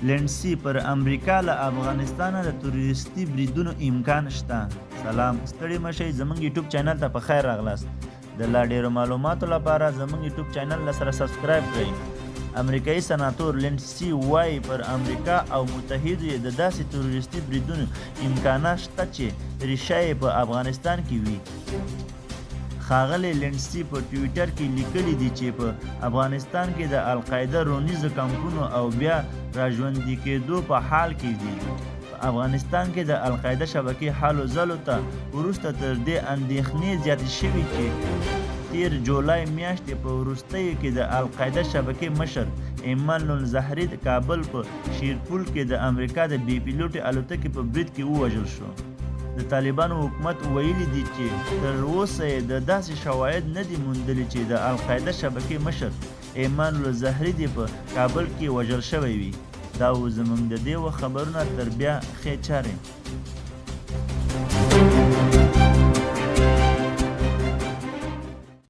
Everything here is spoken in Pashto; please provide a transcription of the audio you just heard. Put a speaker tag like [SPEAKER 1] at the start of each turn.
[SPEAKER 1] لینډسي پر امریکا له افغانستانه د تروریستي بریدونو امکان شته. سلام، ستړي مشئ، زموږ یوټیوب چینل ته په خیر راغلاست. د لا ډیرو معلوماتو لپاره زموږ یوټیوب چینل سره سبسکرایب کړئ. امریکایي سناتور لینډسي وایي پر امریکا او متحدو یې د داسې تروریستي بریدونو امکانات شته چې ریشه یې په افغانستان کې وي. ښاغلی لینډسي په ټویټر کې لیکلي دي چې په افغانستان کې د القاعده رونیزو کمپونو او بیا راژوندي کېدو په حال کې دي. په افغانستان کې د القاعده شبکې حالو ځلو ته وروسته تر دې اندېښنې زیاتې شوې چې تیر جولای میاشتې په وروستیو کې د القاعده شبکې مشر ایمن الظاهري د کابل په شیرپول کې د امریکا د بې پیلوټې الوتکې په برید کې ووژل شو. د طالبانو حکومت ویلي دي چې تر اوسه یې د داسې شواهد نه دي موندلي چې د القاعده شبکې مشر ایمن الظاهري دې په کابل کې وژل شوی وي. دا و زموږ د دې خبرونه، تر بیا ښې چارې.